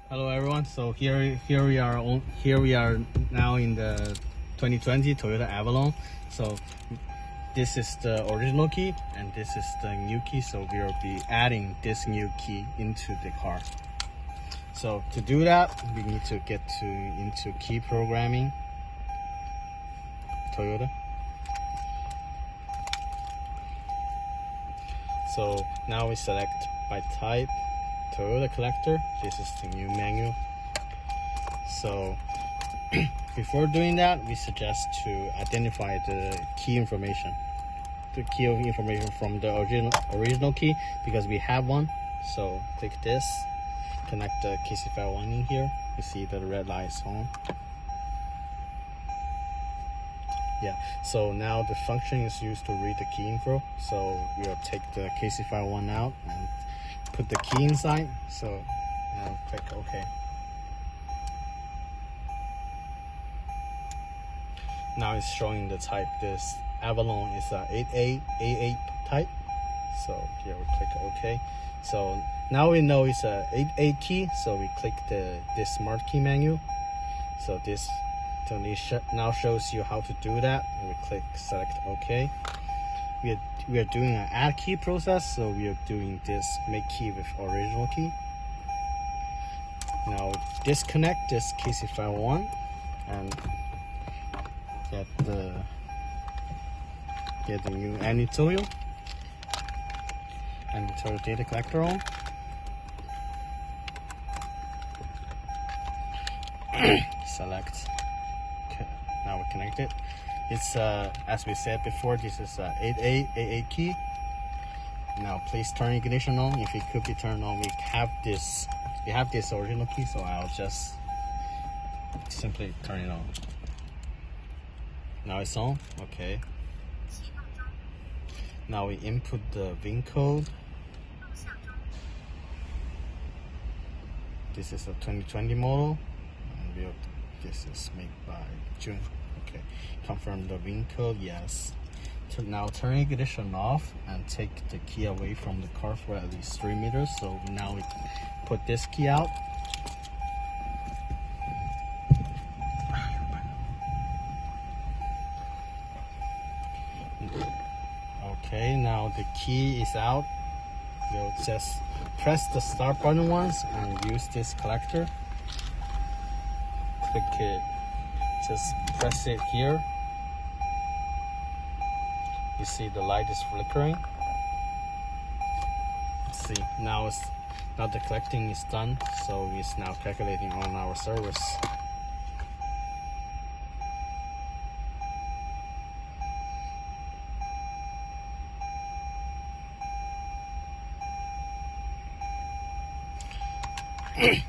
Hello everyone. So here we are now in the 2020 Toyota Avalon. So this is the original key and this is the new key. So we will be adding this new key into the car. So to do that, we need to get into key programming. Toyota. So now we select by type Toyota collector. This is the new menu. So before doing that, we suggest to identify the key information, from the original key, because we have one. So click this, connect the KC501 in here. You see the red light is on. Yeah, so now the function is used to read the key info. So we'll take the KC501 out and put the key inside. So now click OK. Now it's showing the type. This Avalon is a 8888 type. So here we click OK. So now we know it's a 88 key. So we click this smart key menu. So this now shows you how to do that. And we click select OK. We are doing an add key process, so we are doing this make key with original key. Now disconnect this KC501 and get the new AnyToyo data collector on. Select. Okay, now we connect it. It's as we said before, this is a 8888 key. Now please turn ignition on. If it could be turned on, we have this original key, so I'll just simply turn it on. Now it's on. Okay. Now we input the VIN code. This is a 2020 model, and this is made by June. Okay, confirm the VIN code, yes. Now turn ignition off and take the key away from the car for at least 3 meters. So now we put this key out. Okay, now the key is out. We'll just press the start button once and use this collector. Click it. Just press it here. You see the light is flickering. See, now the collecting is done, so it's now calculating on our service.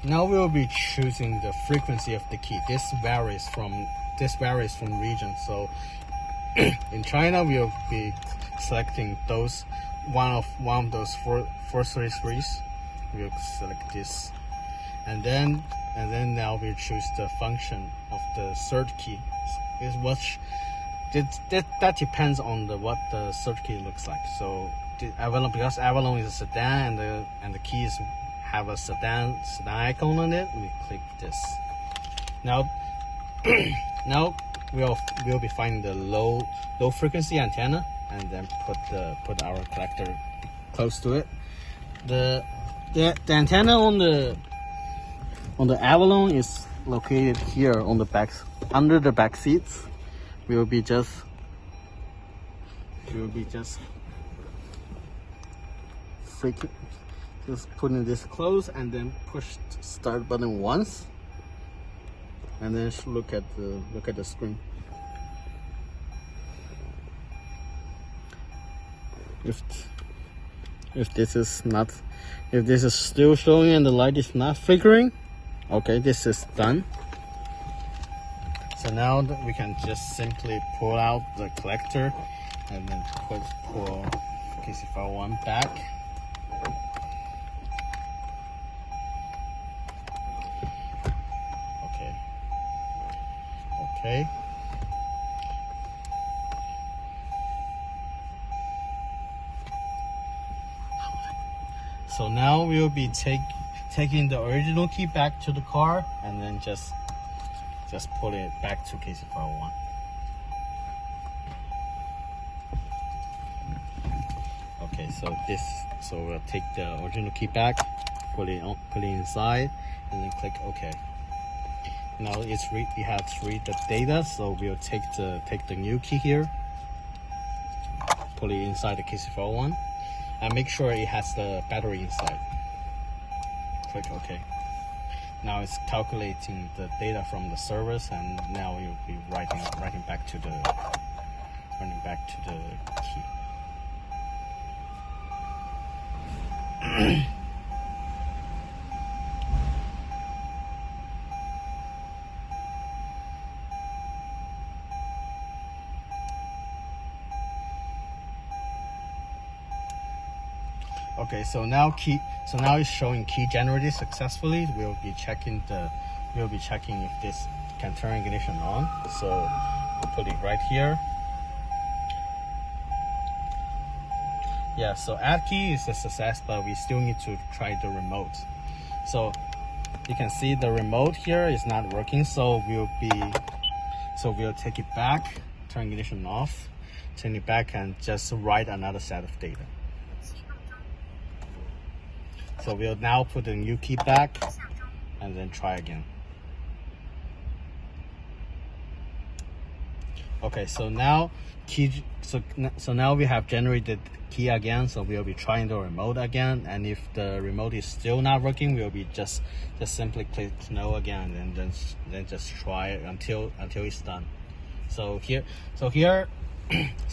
Now we will be choosing the frequency of the key. This varies from region. So in China, we will be selecting one of those 433s. We'll select this, and then now we choose the function of the third key. That depends on what the third key looks like. So because Avalon is a sedan and the keys have a sedan icon on it, we click this. Now we'll be finding the low frequency antenna and then put our collector close to it. The antenna on the Avalon is located here on the back, under the back seats. We will be just putting this close and then push the start button once, and then look at the screen. If this is still showing and the light is not flickering, okay, this is done. So now we can just simply pull out the collector and then pull KC501 back. Okay. So now we'll be taking the original key back to the car and then just put it back to KC501. Okay, so we'll take the original key back, put it inside, and then click OK. Now it has to read the data, so we'll take the new key here, put it inside the KC501, and make sure it has the battery inside. Click OK. Now it's calculating the data from the servers, and now you'll be writing back to the key. Okay, so now it's showing key generated successfully. We'll be checking if this can turn ignition on. So we'll put it right here. Yeah, so add key is a success, but we still need to try the remote. So you can see the remote here is not working, so we'll take it back, turn ignition off, turn it back, and just write another set of data. So we'll now put the new key back and then try again. Okay, so now now we have generated key again, so we'll be trying the remote again, and if the remote is still not working, we'll be just simply click no again, and then just try it until it's done. So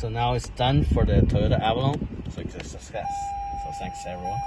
now it's done for the Toyota Avalon. So it's a success. So thanks everyone.